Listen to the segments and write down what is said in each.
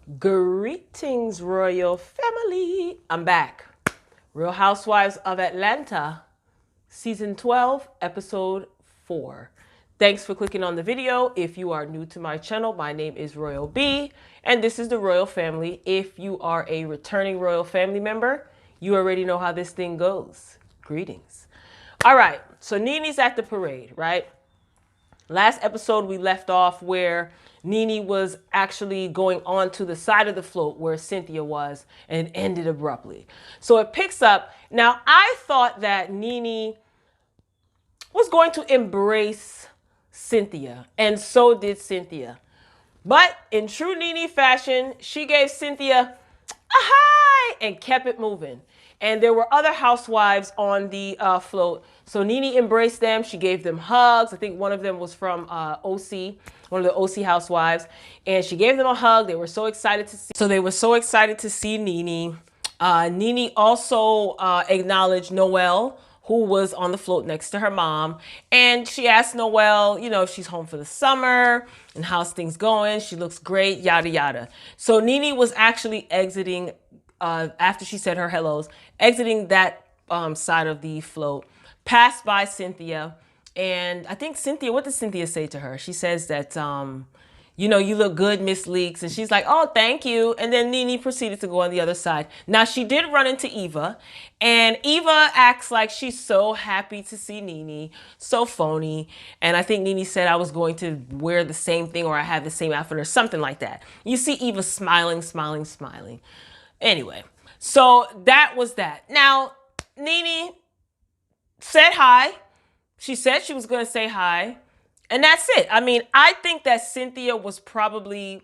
Greetings, royal family. I'm back. Real Housewives of Atlanta, season 12, episode 4. Thanks for clicking on the video. If you are new to my channel, my name is Royal B, and this is the Royal Family. If you are a returning Royal Family member, you already know how this thing goes. Greetings. All right, so NeNe's at the parade, right? Last episode, we left off where NeNe was actually going on to the side of the float where Cynthia was, and it ended abruptly. So it picks up. Now, I thought that NeNe was going to embrace Cynthia, and so did Cynthia. But in true NeNe fashion, she gave Cynthia a hi and kept it moving. And there were other housewives on the float. So NeNe embraced them. She gave them hugs. I think one of them was from OC, one of the OC housewives. And she gave them a hug. They were so excited to see. So they were so excited to see NeNe. NeNe also acknowledged Noelle, who was on the float next to her mom. And she asked Noelle, you know, if she's home for the summer and how's things going. She looks great, yada, yada. So NeNe was actually exiting, after she said her hellos, exiting that side of the float, passed by Cynthia. And I think Cynthia, what did Cynthia say to her? She says that, you know, you look good, Miss Leaks. And she's like, oh, thank you. And then NeNe proceeded to go on the other side. Now, she did run into Eva. And Eva acts like she's so happy to see NeNe. So phony. And I think NeNe said I was going to wear the same thing or I have the same outfit or something like that. You see Eva smiling, smiling, smiling. Anyway, so that was that. Now, NeNe said hi. She said she was going to say hi. And that's it. I mean, I think that Cynthia was probably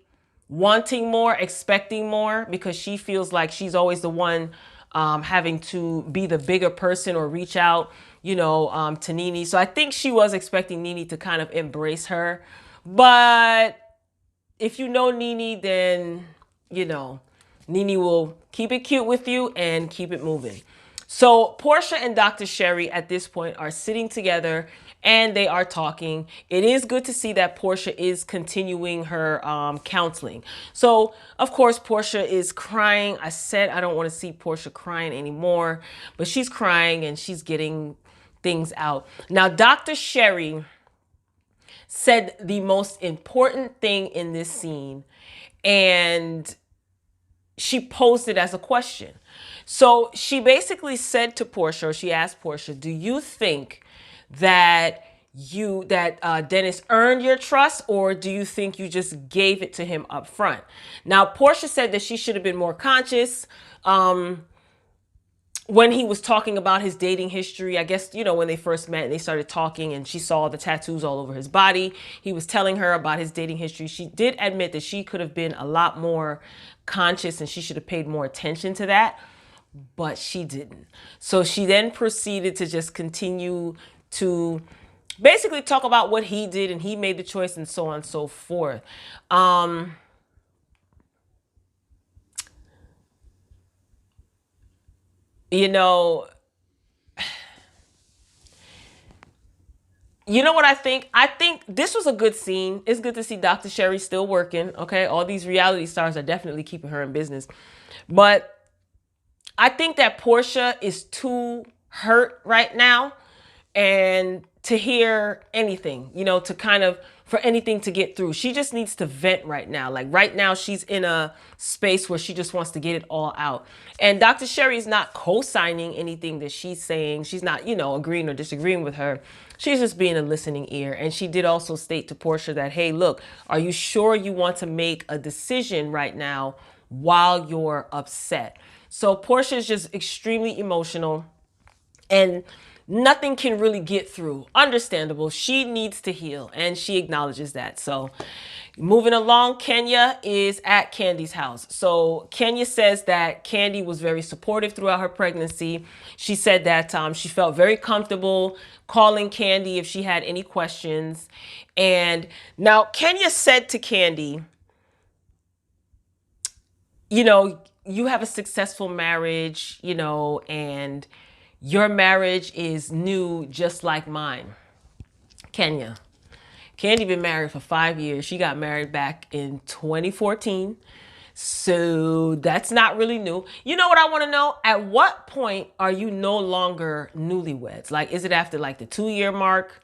wanting more, expecting more, because she feels like she's always the one having to be the bigger person or reach out, you know, to NeNe. So I think she was expecting NeNe to kind of embrace her. But if you know NeNe, then, you know, NeNe will keep it cute with you and keep it moving. So Porsha and Dr. Sherry at this point are sitting together and they are talking. It is good to see that Porsha is continuing her counseling. So, of course, Porsha is crying. I said I don't want to see Porsha crying anymore, but she's crying and she's getting things out. Now, Dr. Sherry said the most important thing in this scene, and she posed it as a question. So she basically said to Porsha, or she asked Porsha, do you think that Dennis earned your trust, or do you think you just gave it to him up front? Now, Porsha said that she should have been more conscious when he was talking about his dating history. I guess, you know, when they first met and they started talking and she saw the tattoos all over his body, he was telling her about his dating history. She did admit that she could have been a lot more conscious and she should have paid more attention to that, but she didn't. So she then proceeded to just continue to basically talk about what he did and he made the choice and so on and so forth. You know what I think? I think this was a good scene. It's good to see Dr. Sherry still working. Okay, all these reality stars are definitely keeping her in business. But I think that Porsha is too hurt right now, and to hear anything, you know, to kind of, for anything to get through. She just needs to vent right now. Like right now, she's in a space where she just wants to get it all out. And Dr. Sherry is not co-signing anything that she's saying. She's not, you know, agreeing or disagreeing with her. She's just being a listening ear. And she did also state to Porsha that, hey, look, are you sure you want to make a decision right now while you're upset? So Porsha is just extremely emotional and nothing can really get through. Understandable. She needs to heal and she acknowledges that. So moving along, Kenya is at Candy's house. So Kenya says that Candy was very supportive throughout her pregnancy. She said that she felt very comfortable calling Candy if she had any questions. And now Kenya said to Candy, you know, you have a successful marriage, you know, and your marriage is new just like mine. Kenya. Candy been married for 5 years. She got married back in 2014. So that's not really new. You know what I want to know? At what point are you no longer newlyweds? Like, is it after like the 2-year mark,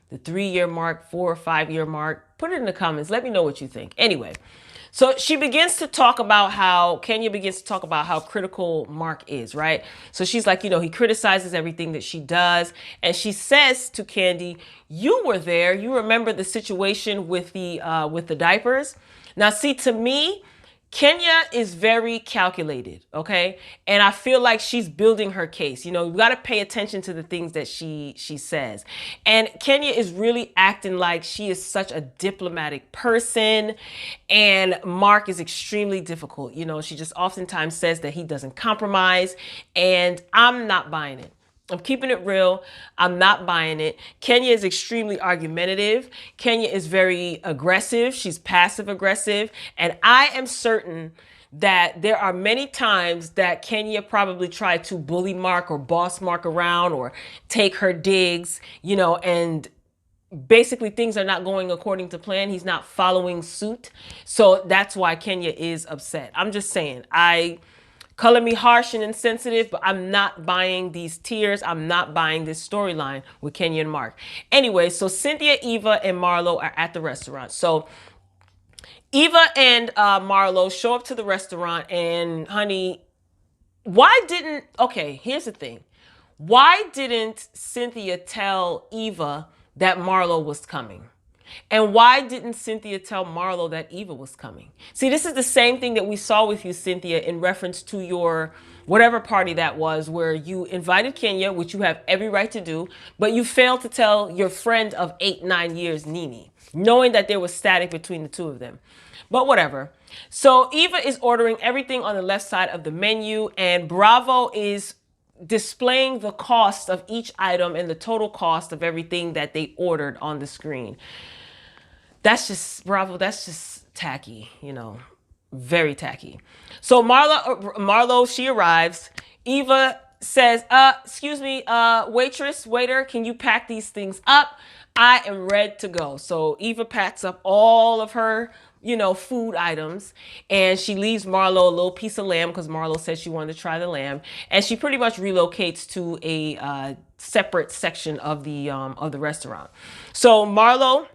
the 3-year mark, 4 or 5-year mark? Put it in the comments. Let me know what you think. Anyway, so Kenya begins to talk about how critical Mark is, right? So she's like, he criticizes everything that she does. And she says to Kandi, you were there. You remember the situation with the diapers. Now, see, to me, Kenya is very calculated, okay? And I feel like she's building her case. You got to pay attention to the things that she says. And Kenya is really acting like she is such a diplomatic person, and Mark is extremely difficult. She just oftentimes says that he doesn't compromise, and I'm not buying it. I'm keeping it real. I'm not buying it. Kenya is extremely argumentative. Kenya is very aggressive. She's passive aggressive. And I am certain that there are many times that Kenya probably tried to bully Mark or boss Mark around or take her digs, and basically things are not going according to plan. He's not following suit. So that's why Kenya is upset. I'm just saying, color me harsh and insensitive, but I'm not buying these tears. I'm not buying this storyline with Kenya and Mark. Anyway, so Cynthia, Eva, and Marlo are at the restaurant. So Eva and Marlo show up to the restaurant, and honey, here's the thing. Why didn't Cynthia tell Eva that Marlo was coming? And why didn't Cynthia tell Marlo that Eva was coming? See, this is the same thing that we saw with you, Cynthia, in reference to your whatever party that was, where you invited Kenya, which you have every right to do, but you failed to tell your friend of 8-9 years, NeNe, knowing that there was static between the two of them. But whatever. So Eva is ordering everything on the left side of the menu, and Bravo is displaying the cost of each item and the total cost of everything that they ordered on the screen. That's just, Bravo, that's just tacky, very tacky. So Marlo, she arrives. Eva says, excuse me, waiter, can you pack these things up? I am ready to go. So Eva packs up all of her, food items, and she leaves Marlo a little piece of lamb because Marlo said she wanted to try the lamb, and she pretty much relocates to a separate section of the restaurant. So Marlo,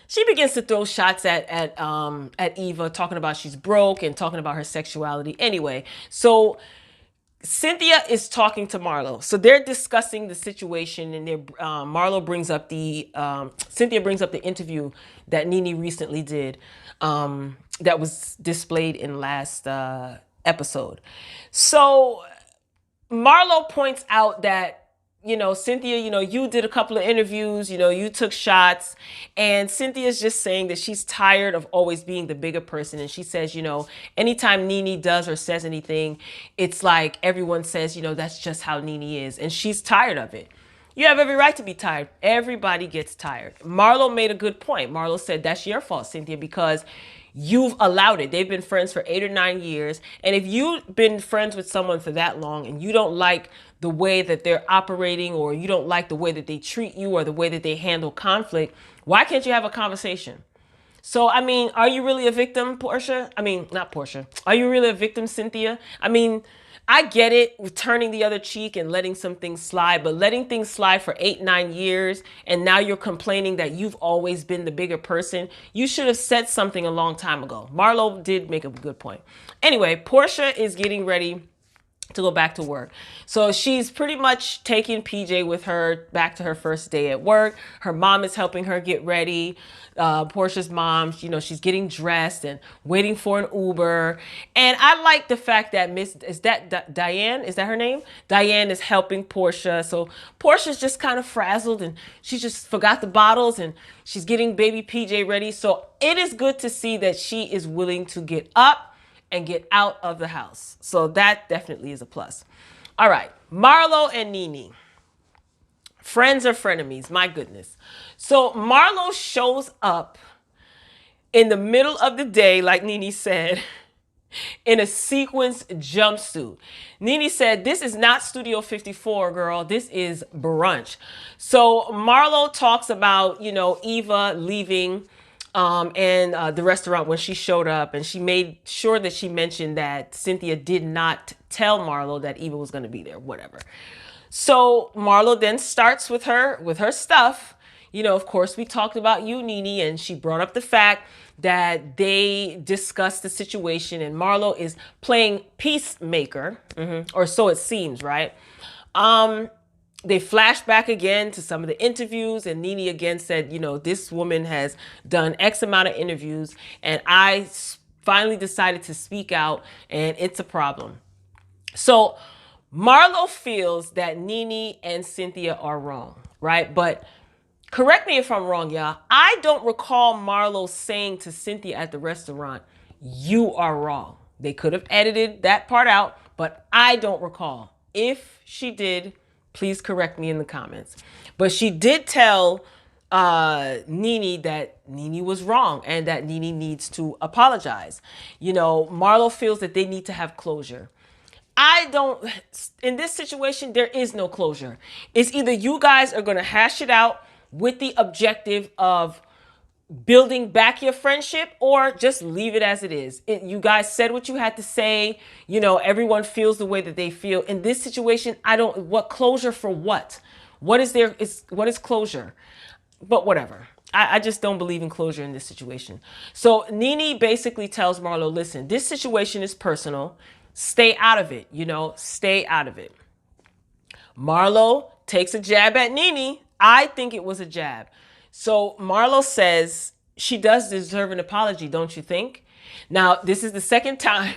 she begins to throw shots at Eva, talking about she's broke and talking about her sexuality. Anyway, so Cynthia is talking to Marlo. So they're discussing the situation, and Cynthia brings up the interview that NeNe recently did, that was displayed in last episode. So Marlo points out that, Cynthia, you did a couple of interviews, you took shots, and Cynthia's just saying that she's tired of always being the bigger person. And she says, anytime NeNe does or says anything, it's like everyone says, that's just how NeNe is. And she's tired of it. You have every right to be tired. Everybody gets tired. Marlo made a good point. Marlo said, that's your fault, Cynthia, because you've allowed it. They've been friends for 8 or 9 years. And if you've been friends with someone for that long and you don't like the way that they're operating, or you don't like the way that they treat you or the way that they handle conflict, why can't you have a conversation? So, are you really a victim, Porsha? Not Porsha. Are you really a victim, Cynthia? I get it with turning the other cheek and letting some things slide, but letting things slide for 8-9 years, and now you're complaining that you've always been the bigger person. You should have said something a long time ago. Marlo did make a good point. Anyway, Porsha is getting ready to go back to work. So she's pretty much taking PJ with her back to her first day at work. Her mom is helping her get ready. Porsha's mom, she's getting dressed and waiting for an Uber. And I like the fact that Diane, is that her name? Diane is helping Porsha. So Porsha's just kind of frazzled, and she just forgot the bottles, and she's getting baby PJ ready. So it is good to see that she is willing to get up and get out of the house. So that definitely is a plus. All right, Marlo and NeNe. Friends or frenemies, my goodness. So Marlo shows up in the middle of the day, like NeNe said, in a sequins jumpsuit. NeNe said, this is not Studio 54, girl. This is brunch. So Marlo talks about, Eva leaving and the restaurant when she showed up, and she made sure that she mentioned that Cynthia did not tell Marlo that Eva was going to be there, whatever. So Marlo then starts with her stuff. You know, of course, we talked about you, NeNe, and she brought up the fact that they discussed the situation, and Marlo is playing peacemaker, or so it seems, right? They flash back again to some of the interviews, and NeNe again said, you know, this woman has done X amount of interviews, and I finally decided to speak out, and it's a problem. So Marlo feels that NeNe and Cynthia are wrong, right? But correct me if I'm wrong, y'all. I don't recall Marlo saying to Cynthia at the restaurant, you are wrong. They could have edited that part out, but I don't recall. If she did, please correct me in the comments. But she did tell NeNe that NeNe was wrong and that NeNe needs to apologize. You know, Marlo feels that they need to have closure. I don't, in this situation, there is no closure. It's either you guys are going to hash it out with the objective of building back your friendship, or just leave it as it is. You guys said what you had to say. You know, everyone feels the way that they feel. In this situation, what closure for what? What is closure? But whatever. I just don't believe in closure in this situation. So NeNe basically tells Marlo, listen, this situation is personal. Stay out of it, you know, stay out of it. Marlo takes a jab at NeNe. I think it was a jab. So Marlo says she does deserve an apology, don't you think? Now, this is the second time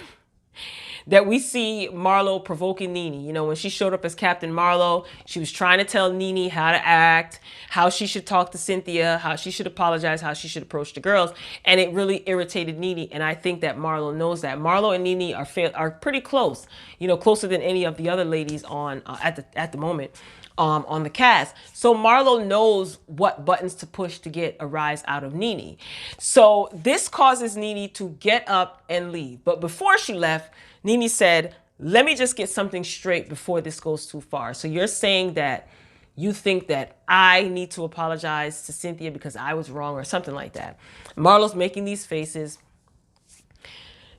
that we see Marlo provoking NeNe. You know, when she showed up as Captain Marlo, she was trying to tell NeNe how to act, how she should talk to Cynthia, how she should apologize, how she should approach the girls. And it really irritated NeNe. And I think that Marlo knows that. Marlo and NeNe are pretty close, you know, closer than any of the other ladies on at the moment. On the cast. So Marlo knows what buttons to push to get a rise out of NeNe. So this causes NeNe to get up and leave. But before she left, NeNe said, let me just get something straight before this goes too far. So you're saying that you think that I need to apologize to Cynthia because I was wrong or something like that. Marlo's making these faces.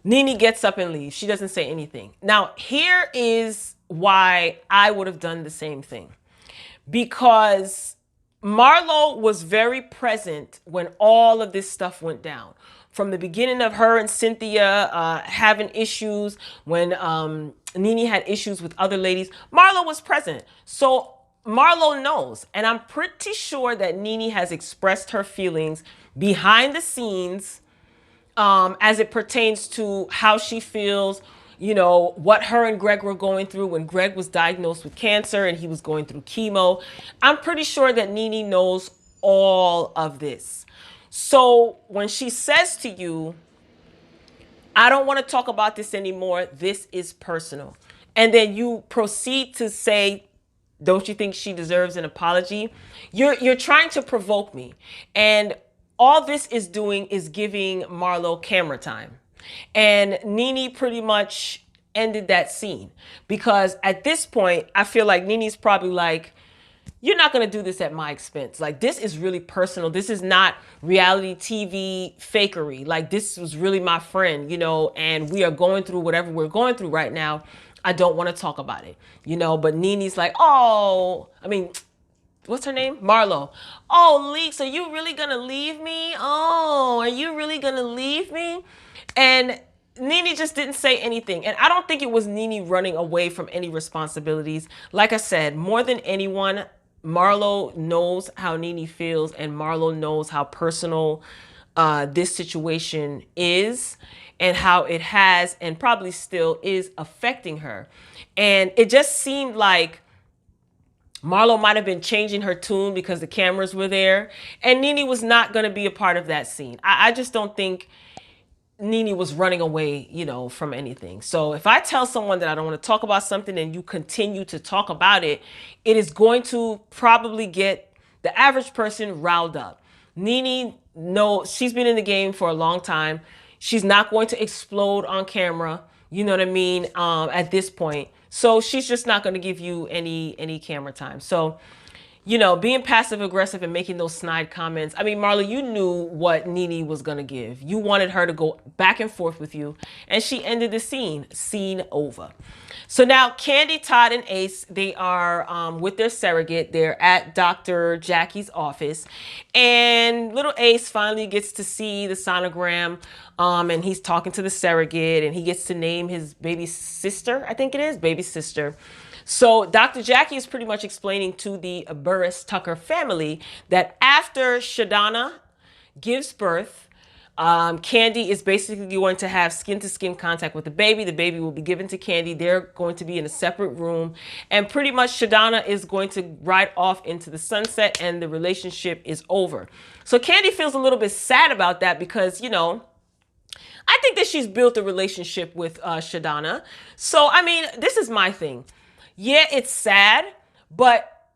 NeNe gets up and leaves. She doesn't say anything. Now, here is why I would have done the same thing. Because Marlo was very present when all of this stuff went down. From the beginning of her and Cynthia having issues, when NeNe had issues with other ladies, Marlo was present. So Marlo knows. And I'm pretty sure that NeNe has expressed her feelings behind the scenes as it pertains to how she feels, you know, what her and Greg were going through when Greg was diagnosed with cancer and he was going through chemo. I'm pretty sure that NeNe knows all of this. So when she says to you, I don't want to talk about this anymore, this is personal, and then you proceed to say, don't you think she deserves an apology? You're trying to provoke me. And all this is doing is giving Marlo camera time. And NeNe pretty much ended that scene, because at this point, I feel like NeNe's probably like, you're not going to do this at my expense. Like, this is really personal. This is not reality TV fakery. Like, this was really my friend, you know, and we are going through whatever we're going through right now. I don't want to talk about it, you know, but NeNe's like, oh, I mean, what's her name? Marlo. Oh, Leeks, are you really going to leave me? Oh, are you really going to leave me? And NeNe just didn't say anything. And I don't think it was NeNe running away from any responsibilities. Like I said, more than anyone, Marlo knows how NeNe feels, and Marlo knows how personal this situation is and how it has and probably still is affecting her. And it just seemed like Marlo might have been changing her tune because the cameras were there, and NeNe was not going to be a part of that scene. I just don't think NeNe was running away, you know, from anything. So if I tell someone that I don't want to talk about something and you continue to talk about it, it is going to probably get the average person riled up. NeNe, no, she's been in the game for a long time. She's not going to explode on camera, you know what I mean, at this point. So she's just not going to give you any camera time. So being passive aggressive and making those snide comments. I mean, Marla, you knew what NeNe was going to give. You wanted her to go back and forth with you, and she ended the scene. Scene over. So now Candy, Todd, and Ace, they are with their surrogate. They're at Dr. Jackie's office, and little Ace finally gets to see the sonogram, and he's talking to the surrogate, and he gets to name his baby sister, I think it is, baby sister. So Dr. Jackie is pretty much explaining to the Burris Tucker family that after Shadana gives birth, Candy is basically going to have skin-to-skin contact with the baby. The baby will be given to Candy. They're going to be in a separate room. And pretty much Shadana is going to ride off into the sunset and the relationship is over. So Candy feels a little bit sad about that because, I think that she's built a relationship with Shadana. So, I mean, this is my thing. Yeah, it's sad, but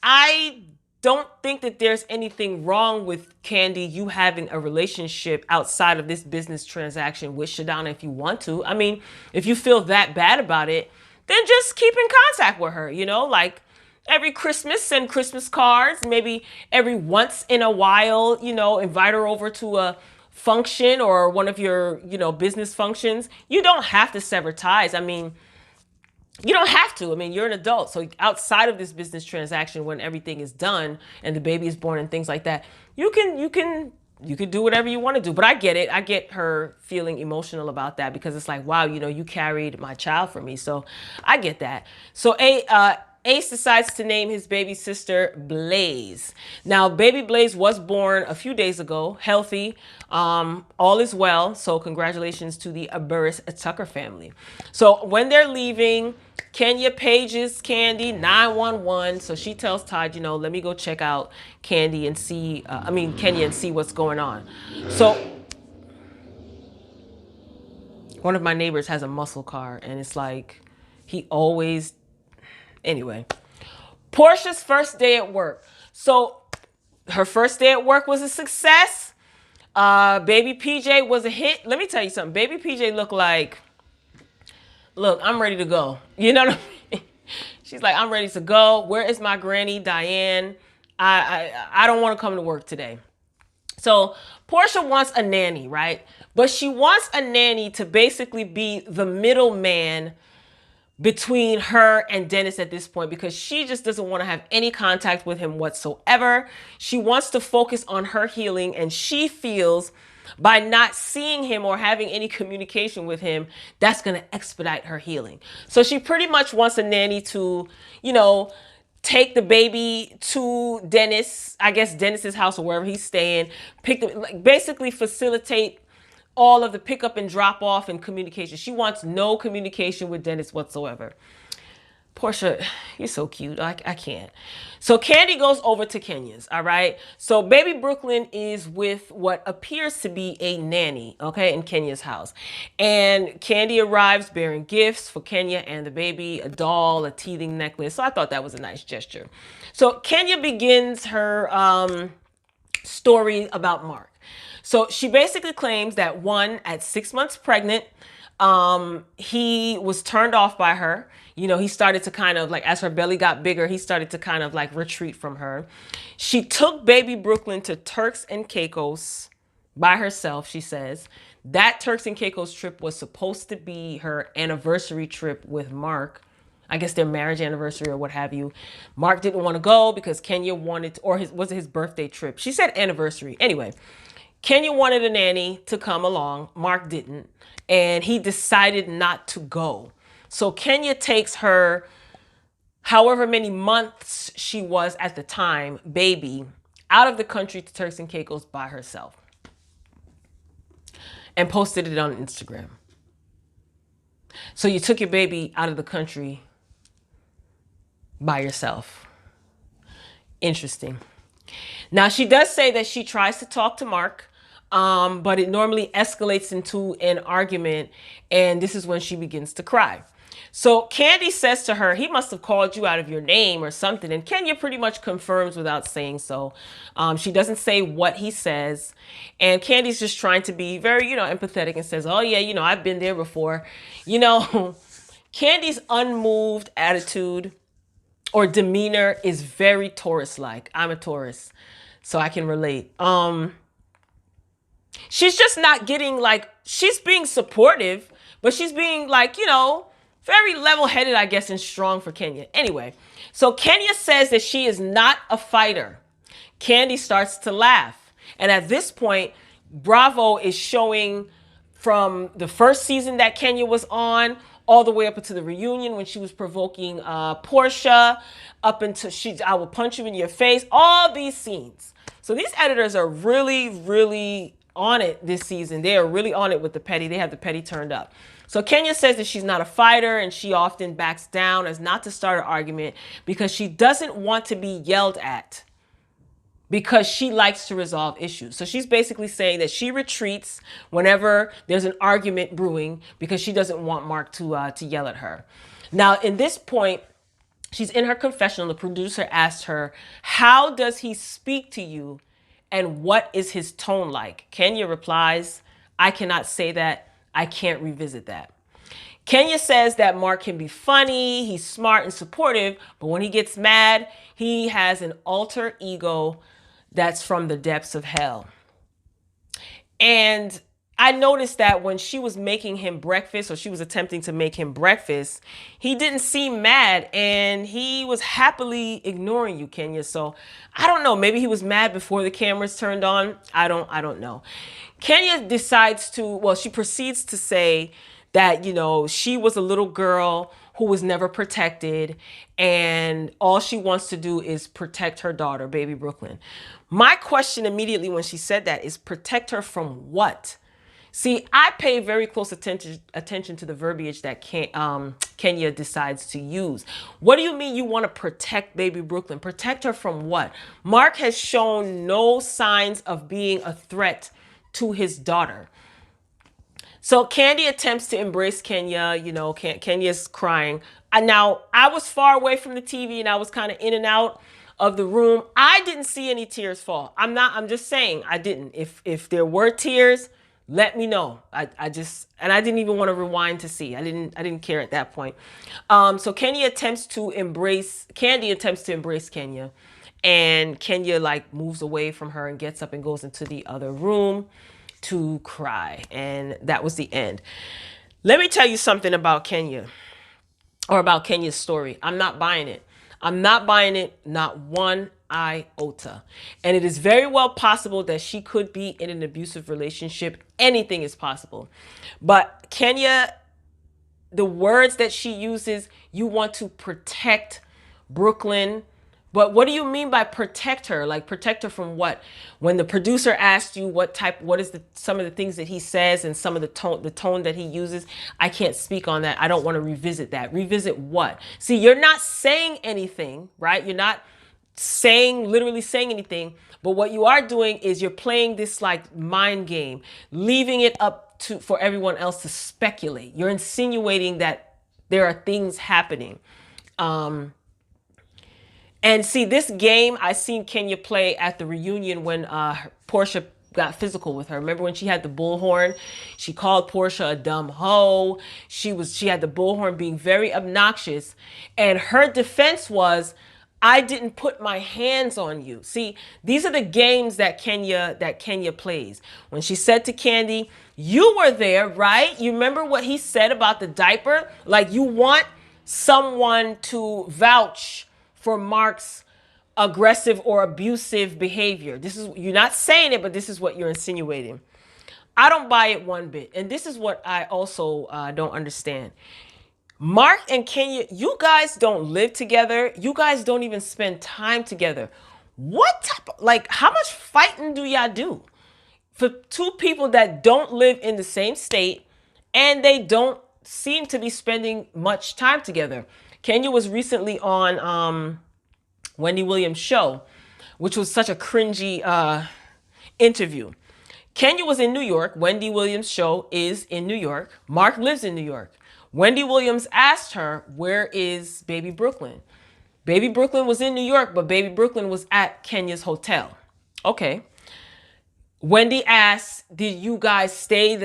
I don't think that there's anything wrong with Candy, you having a relationship outside of this business transaction with Shadana if you want to. I mean, if you feel that bad about it, then just keep in contact with her, like every Christmas, send Christmas cards, maybe every once in a while, invite her over to a function or one of your, business functions. You don't have to sever ties. I mean, you don't have to. I mean, you're an adult. So outside of this business transaction, when everything is done and the baby is born and things like that, you can do whatever you want to do. But I get it. I get her feeling emotional about that because it's like, wow, you carried my child for me. So I get that. So Ace decides to name his baby sister Blaze. Now, baby Blaze was born a few days ago, healthy, all is well. So congratulations to the Burris Tucker family. So when they're leaving, Kenya pages Candy 911. So she tells Todd, let me go check out Kenya and see what's going on. So one of my neighbors has a muscle car and it's like, he always, anyway, Porsha's first day at work. So her first day at work was a success. Baby PJ was a hit. Let me tell you something. Baby PJ looked like, look, I'm ready to go. You know what I mean? She's like, I'm ready to go. Where is my granny, Diane? I don't want to come to work today. So Porsha wants a nanny, right? But she wants a nanny to basically be the middleman between her and Dennis at this point because she just doesn't want to have any contact with him whatsoever. She wants to focus on her healing, and she feels by not seeing him or having any communication with him, that's going to expedite her healing. So she pretty much wants a nanny to, take the baby to Dennis, I guess Dennis's house or wherever he's staying, basically facilitate all of the pickup and drop off and communication. She wants no communication with Dennis whatsoever. Porsha, you're so cute. I can't. So Candy goes over to Kenya's, all right? So baby Brooklyn is with what appears to be a nanny, okay, in Kenya's house. And Candy arrives bearing gifts for Kenya and the baby, a doll, a teething necklace. So I thought that was a nice gesture. So Kenya begins her story about Mark. So she basically claims that at 6 months pregnant, he was turned off by her. He started to kind of as her belly got bigger, he started to kind of retreat from her. She took baby Brooklyn to Turks and Caicos by herself, she says. That Turks and Caicos trip was supposed to be her anniversary trip with Mark. I guess their marriage anniversary or what have you. Mark didn't want to go because Kenya wanted, was it his birthday trip? She said anniversary. Anyway, Kenya wanted a nanny to come along. Mark didn't. And he decided not to go. So Kenya takes her, however many months she was at the time, baby, out of the country to Turks and Caicos by herself. And posted it on Instagram. So you took your baby out of the country by yourself. Interesting. Now, she does say that she tries to talk to Mark, but it normally escalates into an argument, and this is when she begins to cry. So Candy says to her, he must have called you out of your name or something, and Kenya pretty much confirms without saying so. She doesn't say what he says, and Candy's just trying to be very, empathetic and says, oh yeah, I've been there before. Candy's unmoved attitude or demeanor is very Taurus-like. I'm a Taurus, so I can relate. She's just not getting, like, she's being supportive, but she's being, like, you know, very level-headed, I guess, and strong for Kenya. Anyway, so Kenya says that she is not a fighter. Kandi starts to laugh. And at this point, Bravo is showing from the first season that Kenya was on all the way up into the reunion when she was provoking Porsha, up into I will punch you in your face, all these scenes. So these editors are really, really on it this season. They are really on it with the petty. They have the petty turned up. So Kenya says that she's not a fighter and she often backs down as not to start an argument because she doesn't want to be yelled at, because she likes to resolve issues. So she's basically saying that she retreats whenever there's an argument brewing because she doesn't want Mark to yell at her. Now, in this point, she's in her confessional. The producer asked her, how does he speak to you and what is his tone like? Kenya replies, I cannot say that. I can't revisit that. Kenya says that Mark can be funny, he's smart and supportive, but when he gets mad, he has an alter ego that's from the depths of hell. And I noticed that when she was making him breakfast, or she was attempting to make him breakfast, he didn't seem mad and he was happily ignoring you, Kenya. So I don't know, maybe he was mad before the cameras turned on. I don't know. Kenya decides to, well, she proceeds to say that, you know, she was a little girl who was never protected and all she wants to do is protect her daughter, baby Brooklyn. My question immediately when she said that is, protect her from what? See, I pay very close attention to the verbiage that Kenya decides to use. What do you mean you want to protect baby Brooklyn? Protect her from what? Mark has shown no signs of being a threat to his daughter. So Kandi attempts to embrace Kenya. You know, Kenya's crying. Now, I was far away from the TV and I was kind of in and out of the room. I didn't see any tears fall. I'm just saying I didn't. If there were tears, let me know. I didn't even want to rewind to see. I didn't care at that point. So Kandi attempts to embrace Kenya, and Kenya like moves away from her and gets up and goes into the other room to cry. And that was the end. Let me tell you something about Kenya, or about Kenya's story. I'm not buying it. I'm not buying it, not one iota. And it is very well possible that she could be in an abusive relationship. Anything is possible. But Kenya, the words that she uses, you want to protect Brooklyn. But what do you mean by protect her? Like, protect her from what? When the producer asked you what is some of the things that he says and some of the tone that he uses, I can't speak on that. I don't want to revisit that. Revisit what? See, you're not saying anything, right? You're not literally saying anything, but what you are doing is you're playing this like mind game, leaving it up for everyone else to speculate. You're insinuating that there are things happening. And see, this game I seen Kenya play at the reunion when Porsha got physical with her. Remember when she had the bullhorn? She called Porsha a dumb hoe. She had the bullhorn being very obnoxious. And her defense was, I didn't put my hands on you. See, these are the games that Kenya plays. When she said to Kandi, you were there, right? You remember what he said about the diaper? Like, you want someone to vouch for Mark's aggressive or abusive behavior. You're not saying it, but this is what you're insinuating. I don't buy it one bit. And this is what I also don't understand. Mark and Kenya, you guys don't live together. You guys don't even spend time together. How much fighting do y'all do? For two people that don't live in the same state and they don't seem to be spending much time together. Kenya was recently on Wendy Williams' show, which was such a cringy interview. Kenya was in New York. Wendy Williams' show is in New York. Mark lives in New York. Wendy Williams asked her, where is baby Brooklyn? Baby Brooklyn was in New York, but baby Brooklyn was at Kenya's hotel. Okay. Wendy asked, did you guys stay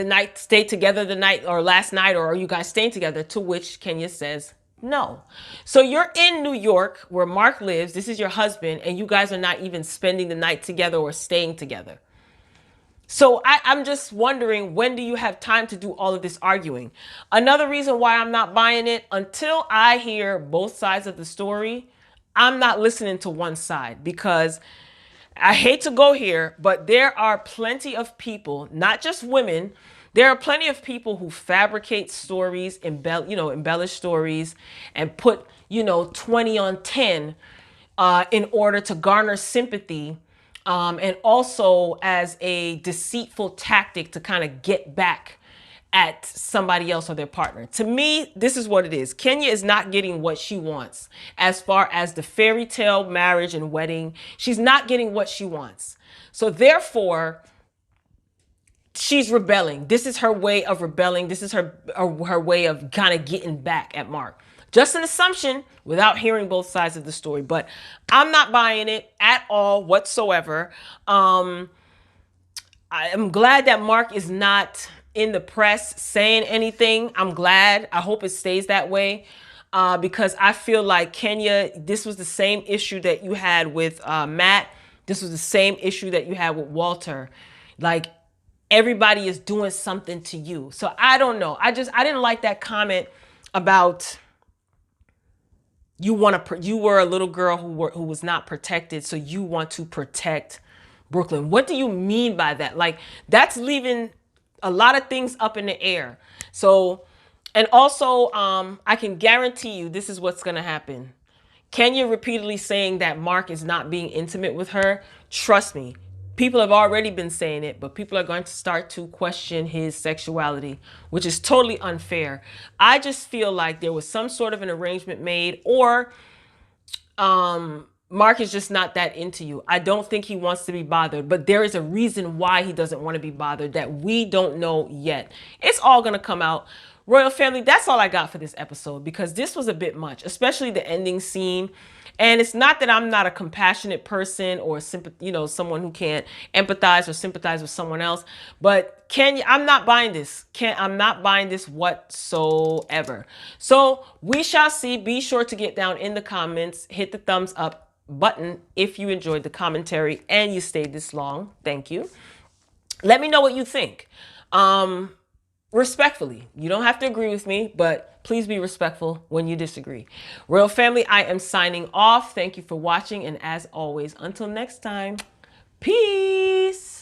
together the night or last night, or are you guys staying together? To which Kenya says, No. So you're in New York where Mark lives. This is your husband, and you guys are not even spending the night together or staying together. So I'm just wondering, when do you have time to do all of this arguing? Another reason why I'm not buying it, until I hear both sides of the story, I'm not listening to one side, because I hate to go here, but there are plenty of people, not just women. There are plenty of people who fabricate stories, embellish stories, and put, 20 on 10 in order to garner sympathy, and also as a deceitful tactic to kind of get back at somebody else or their partner. To me, this is what it is. Kenya is not getting what she wants as far as the fairy tale marriage and wedding. She's not getting what she wants. So therefore, she's rebelling. This is her way of rebelling. This is her way of kind of getting back at Mark. Just an assumption without hearing both sides of the story, but I'm not buying it at all whatsoever. I am glad that Mark is not in the press saying anything. I'm glad. I hope it stays that way, because I feel like Kenya, this was the same issue that you had with Matt. This was the same issue that you had with Walter. Like, everybody is doing something to you. So I don't know. I didn't like that comment about you were a little girl who was not protected, so you want to protect Brooklyn. What do you mean by that? Like, that's leaving a lot of things up in the air. So, and also, I can guarantee you this is what's going to happen. Kenya repeatedly saying that Mark is not being intimate with her. Trust me, people have already been saying it, but people are going to start to question his sexuality, which is totally unfair. I just feel like there was some sort of an arrangement made, or Mark is just not that into you. I don't think he wants to be bothered, but there is a reason why he doesn't want to be bothered that we don't know yet. It's all going to come out. Royal family, that's all I got for this episode, because this was a bit much, especially the ending scene. And it's not that I'm not a compassionate person or someone who can't empathize or sympathize with someone else, but I'm not buying this. I'm not buying this whatsoever. So we shall see. Be sure to get down in the comments, hit the thumbs up button if you enjoyed the commentary and you stayed this long. Thank you. Let me know what you think. Respectfully. You don't have to agree with me, but please be respectful when you disagree. Royal family, I am signing off. Thank you for watching. And as always, until next time, peace.